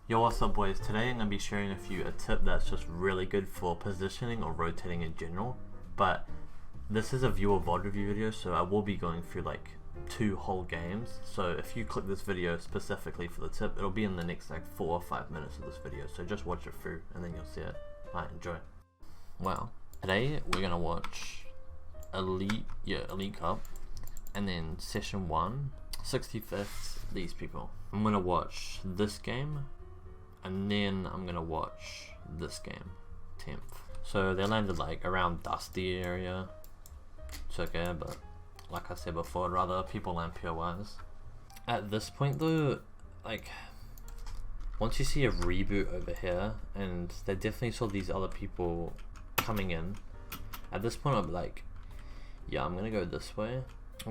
Yo, what's up boys? Today I'm going to be sharing with you a tip that's just really good for positioning or rotating in general. But this is a viewer VOD review video, so I will be going through like 2 whole games. So if you click this video specifically for the tip, it'll be in the next like 4 or 5 minutes of this video. So just watch it through and then you'll see it. Alright, enjoy. Well, today we're going to watch Elite Cup, and then Session 1, 65th, these people. I'm going to watch this game, and then I'm gonna watch this game, 10th. So they landed like around Dusty area. It's okay, but like I said before, I'd rather people land POIs. At this point though, like once you see a reboot over here, and they definitely saw these other people coming in, at this point I'm like, yeah, I'm gonna go this way.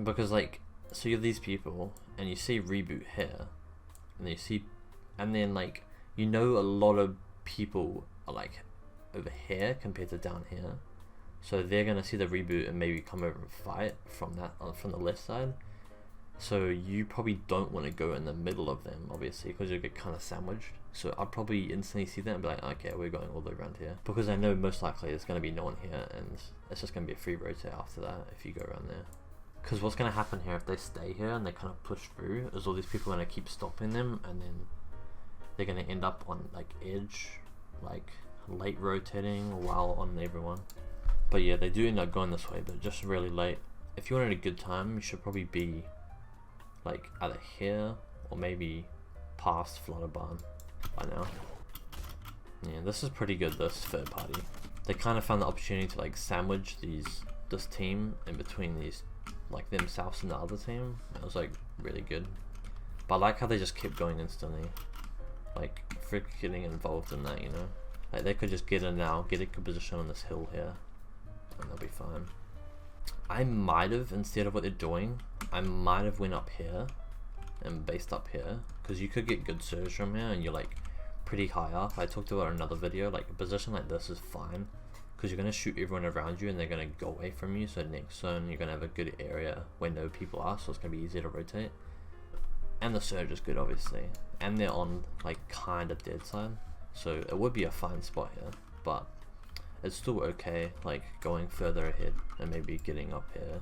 Because like, so you have these people, and you see reboot here, and you see, and then like, you know a lot of people are like over here compared to down here, so they're gonna see the reboot and maybe come over and fight from that from the left side. So you probably don't want to go in the middle of them, obviously, because you'll get kind of sandwiched. So I'd probably instantly see that and be like, okay, we're going all the way around here, because I know most likely there's gonna be no one here, and it's just gonna be a free rotate after that if you go around there. Because what's gonna happen here if they stay here and they kind of push through is all these people are gonna keep stopping them, and then they're gonna end up on like edge, like late rotating while on everyone. But yeah, they do end up going this way, but just really late. If you wanted a good time, you should probably be like either here or maybe past Flutter Barn by now. Yeah, this is pretty good, this third party. They kind of found the opportunity to like sandwich this team in between these, like themselves and the other team. It was like really good. But I like how they just kept going instantly. Like, frick getting involved in that, you know? Like, they could just get in now, get a good position on this hill here, and they'll be fine. I might have, instead of what they're doing, I might have went up here and based up here, because you could get good surge from here and you're like pretty high up. I talked about in another video, like a position like this is fine, because you're going to shoot everyone around you and they're going to go away from you, so next turn you're going to have a good area where no people are, so it's going to be easier to rotate. And the surge is good, obviously, and they're on like kind of dead side, so it would be a fine spot here, but it's still okay like going further ahead and maybe getting up here.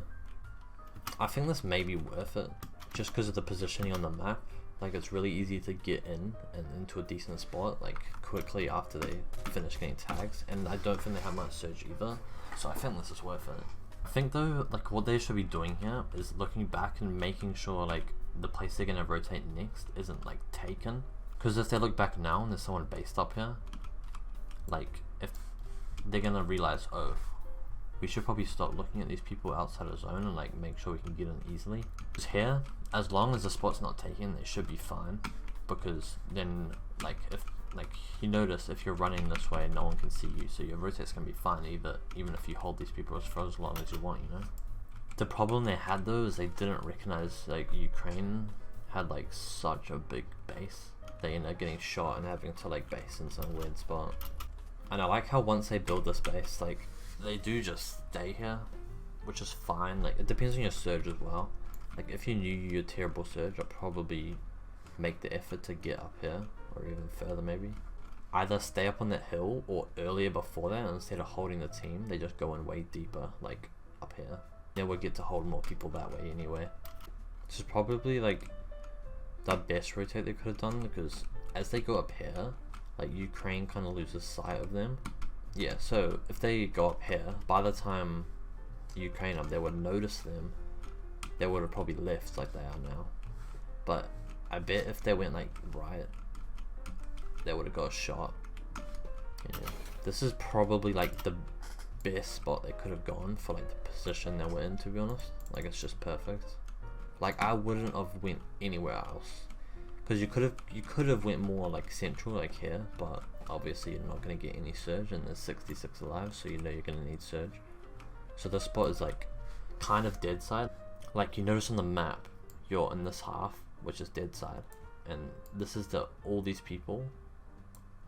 I think this may be worth it just because of the positioning on the map. Like, it's really easy to get in and into a decent spot like quickly after they finish getting tags, and I don't think they have much surge either, so I think this is worth it. I think though, like, what they should be doing here is looking back and making sure like the place they're gonna rotate next isn't like taken, because if they look back now and there's someone based up here, like if they're gonna realize, oh, we should probably stop looking at these people outside of zone and like make sure we can get in easily. Because here, as long as the spot's not taken, it should be fine, because then like if like you notice if you're running this way no one can see you, so your rotate's gonna be fine even if you hold these people for as long as you want, you know. The problem they had though is they didn't recognize like Ukraine had like such a big base. They ended up getting shot and having to like base in some weird spot. And I like how once they build this base, like they do just stay here, which is fine. Like, it depends on your surge as well. Like, if you knew your terrible surge, I'd probably make the effort to get up here, or even further maybe. Either stay up on that hill, or earlier before that, instead of holding the team, they just go in way deeper, like up here. Then we'll get to hold more people that way anyway. This is probably like the best rotate they could have done, because as they go up here, like Ukraine kind of loses sight of them. Yeah, so if they go up here, by the time the Ukraine up there would notice them, they would have probably left like they are now. But I bet if they went like right, they would have got a shot. Yeah. This is probably like the best spot they could have gone for like the position they were in, to be honest. Like, it's just perfect. Like, I wouldn't have went anywhere else, because you could have went more like central, like here, but obviously you're not going to get any surge, and there's 66 alive, so you know you're going to need surge. So this spot is like kind of dead side. Like, you notice on the map you're in this half, which is dead side, and this is all these people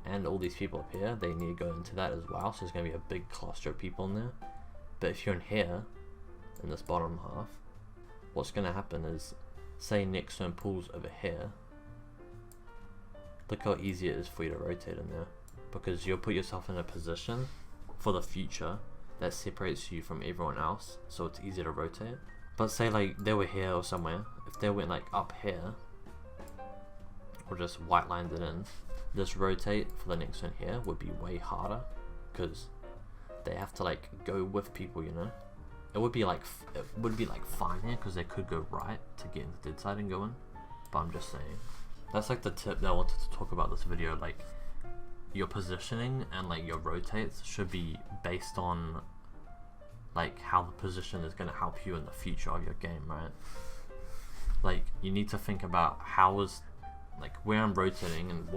and all these people up here, they need to go into that as well, so there's going to be a big cluster of people in there. But if you're in here, in this bottom half, what's going to happen is, say next turn pulls over here, Look how easy it is for you to rotate in there, because you'll put yourself in a position for the future that separates you from everyone else, so it's easier to rotate. But say like they were here or somewhere, if they went like up here, or just white lined it in, this rotate for the next one here would be way harder, because they have to like go with people, you know. It would be like fine here because they could go right to get into dead side and go in, but I'm just saying that's like the tip that I wanted to talk about this video. Like your positioning and like your rotates should be based on like how the position is going to help you in the future of your game, right? Like you need to think about how is like where I'm rotating and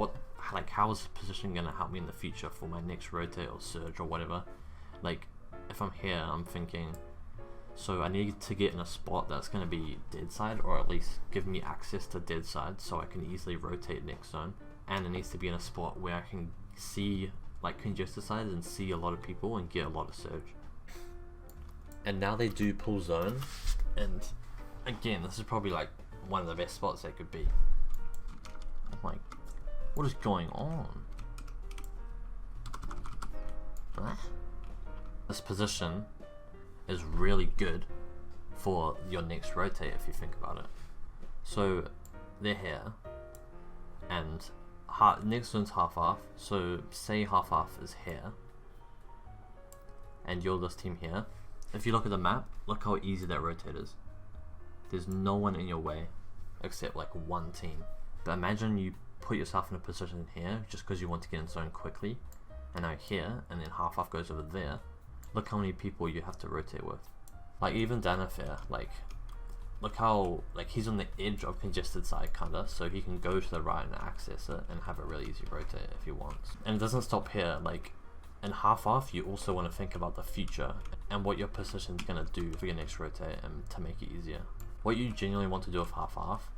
how is position going to help me in the future for my next rotate or surge or whatever. Like if I'm here, I'm thinking, so I need to get in a spot that's going to be dead side, or at least give me access to dead side so I can easily rotate next zone. And it needs to be in a spot where I can see like congested sides and see a lot of people and get a lot of surge. And now they do pull zone, and again, this is probably like one of the best spots they could be. I'm like, what is going on? This position is really good for your next rotate if you think about it. So they're here, and next one's half off. So say half off is here, and you're this team here. If you look at the map, look how easy that rotate is. There's no one in your way except like one team. But imagine you put yourself in a position here just because you want to get in zone quickly, and now here, and then half off goes over there. Look how many people you have to rotate with. Like even Danafair, like look how like he's on the edge of congested side kinda, so he can go to the right and access it and have a really easy rotate if he wants. And it doesn't stop here. Like in half off, you also want to think about the future and what your position's gonna do for your next rotate and to make it easier. What you genuinely want to do with half off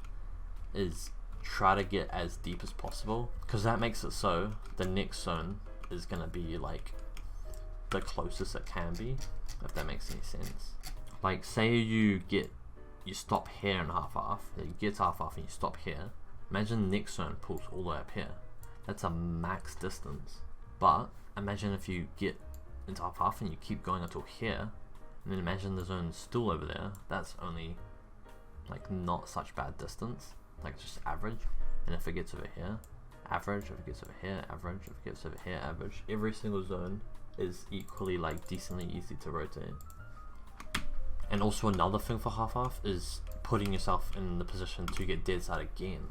is try to get as deep as possible, because that makes it so the next zone is gonna be like the closest it can be, if that makes any sense. Like say you stop here in half off, you get half off and you stop here. Imagine the next zone pulls all the way up here. That's a max distance. But imagine if you get into half off and you keep going until here, and then imagine the zone's still over there. That's only like not such bad distance, like just average. And if it gets over here, average. If it gets over here, average. If it gets over here, average. Every single zone is equally like decently easy to rotate. And also another thing for half off is putting yourself in the position to get dead side again.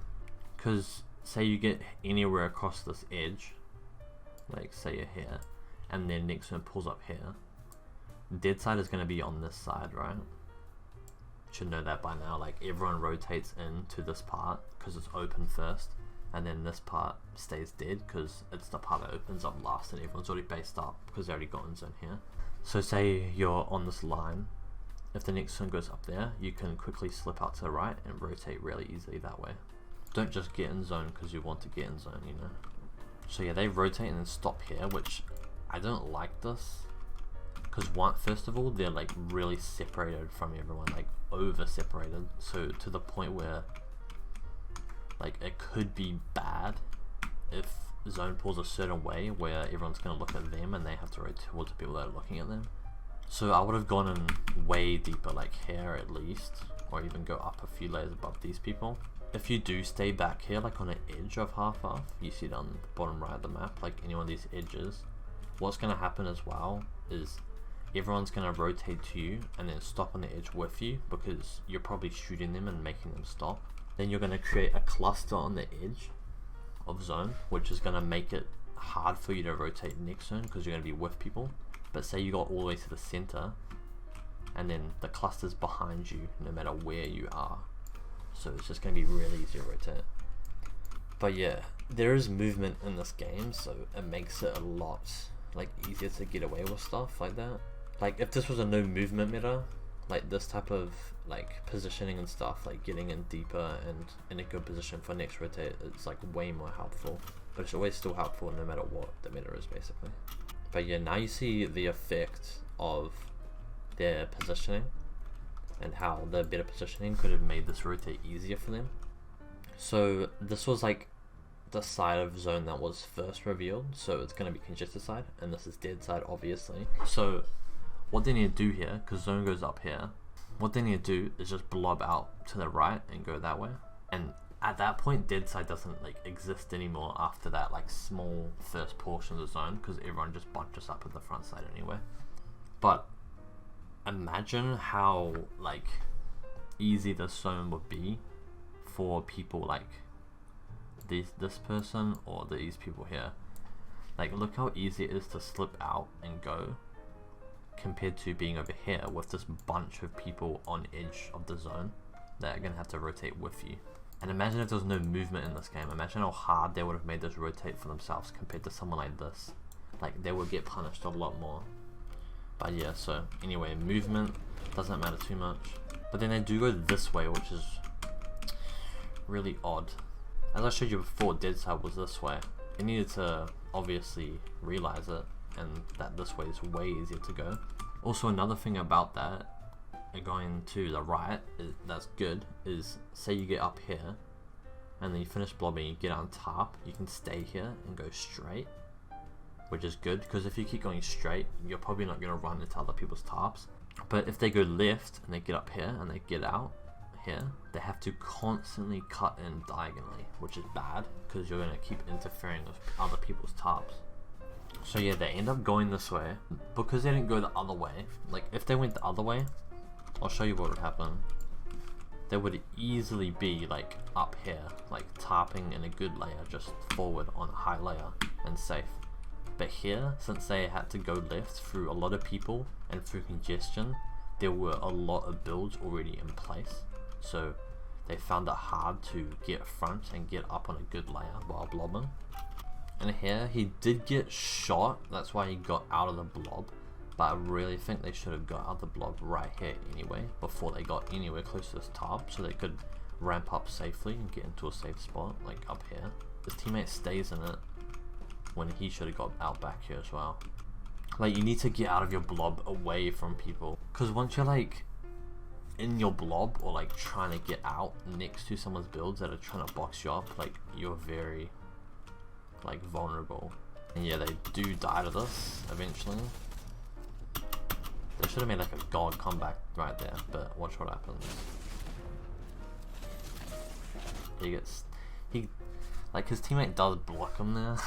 Because say you get anywhere across this edge, like say you're here, and then next one pulls up here, dead side is going to be on this side, right? You should know that by now. Like everyone rotates into this part because it's open first, and then this part stays dead because it's the part that opens up last and everyone's already based up because they already got in zone here. So say you're on this line, if the next one goes up there, you can quickly slip out to the right and rotate really easily that way. Don't just get in zone because you want to get in zone, you know. So yeah, they rotate and then stop here, which I don't like this, because first of all, they're like really separated from everyone, like over separated, so to the point where like it could be bad if zone pulls a certain way where everyone's going to look at them and they have to rotate towards the people that are looking at them. So I would have gone in way deeper, like here at least, or even go up a few layers above these people. If you do stay back here, like on an edge of half off, you see it on the bottom right of the map, like any one of these edges, what's going to happen as well is everyone's going to rotate to you and then stop on the edge with you, because you're probably shooting them and making them stop. Then you're going to create a cluster on the edge of zone, which is going to make it hard for you to rotate next zone because you're going to be with people. But say you got all the way to the center, and then the cluster's behind you no matter where you are, so it's just going to be really easy to rotate. But yeah, there is movement in this game, so it makes it a lot like easier to get away with stuff like that. Like if this was a no movement meta, like this type of like positioning and stuff, like getting in deeper and in a good position for next rotate, it's like way more helpful. But it's always still helpful no matter what the meta is, basically. But yeah, now you see the effect of their positioning and how the better positioning could have made this rotate easier for them. So this was like the side of zone that was first revealed, so it's going to be congested side, and this is dead side obviously. So what they need to do here, because zone goes up here, what they need to do is just blob out to the right and go that way, and at that point dead side doesn't like exist anymore after that like small first portion of the zone, because everyone just bunches up at the front side anyway. But imagine how like easy this zone would be for people like this person or these people here. Like look how easy it is to slip out and go compared to being over here with this bunch of people on edge of the zone that are gonna have to rotate with you. And imagine if there was no movement in this game. Imagine how hard they would have made this rotate for themselves compared to someone like this. Like they would get punished a lot more. But yeah, so anyway, movement doesn't matter too much. But then they do go this way, which is really odd. As I showed you before, dead side was this way. They needed to obviously realize it, and that this way is way easier to go. Also, another thing about that, going to the right, that's good, is say you get up here, and then you finish blobbing, you get on top, you can stay here and go straight, which is good, because if you keep going straight, you're probably not going to run into other people's tops. But if they go left, and they get up here, and they get out here, they have to constantly cut in diagonally, which is bad, because you're going to keep interfering with other people's tops. So yeah, they end up going this way, because they didn't go the other way. Like, if they went the other way, I'll show you what would happen. They would easily be like up here, like tarping in a good layer, just forward on a high layer and safe. But here, since they had to go left through a lot of people and through congestion, there were a lot of builds already in place. So they found it hard to get front and get up on a good layer while blobbing. And here, he did get shot, that's why he got out of the blob. But I really think they should have got out of the blob right here anyway, before they got anywhere close to this top, so they could ramp up safely and get into a safe spot, like up here. His teammate stays in it when he should have got out back here as well. Like, you need to get out of your blob away from people, because once you're like in your blob or like trying to get out next to someone's builds that are trying to box you up, like you're very like vulnerable. And yeah, they do die to this eventually. They should have made like a god comeback right there, but watch what happens. Like his teammate does block him there,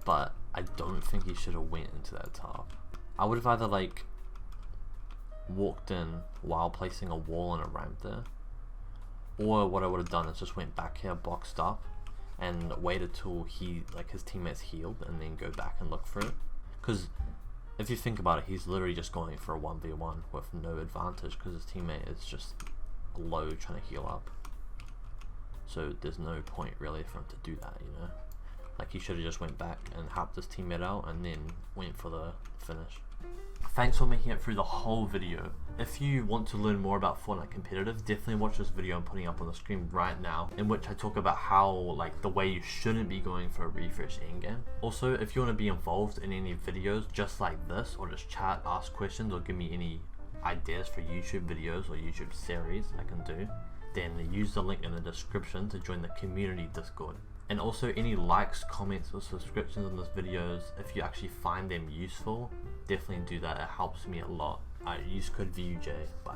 but I don't think he should have went into that top. I would have either like walked in while placing a wall and a ramp there, or what I would have done is just went back here, boxed up, and waited till his teammates healed, and then go back and look for it. Because if you think about it, he's literally just going for a 1v1 with no advantage because his teammate is just low trying to heal up. So there's no point really for him to do that, you know? Like, he should have just went back and helped his teammate out and then went for the finish. Thanks for making it through the whole video. If you want to learn more about Fortnite competitive, definitely watch this video I'm putting up on the screen right now, in which I talk about how, like, the way you shouldn't be going for a refresh endgame. Also, if you want to be involved in any videos just like this, or just chat, ask questions, or give me any ideas for YouTube videos or YouTube series I can do, then use the link in the description to join the community Discord. And also, any likes, comments, or subscriptions on these videos, if you actually find them useful, definitely do that. It helps me a lot. Use code Vujcich. Bye.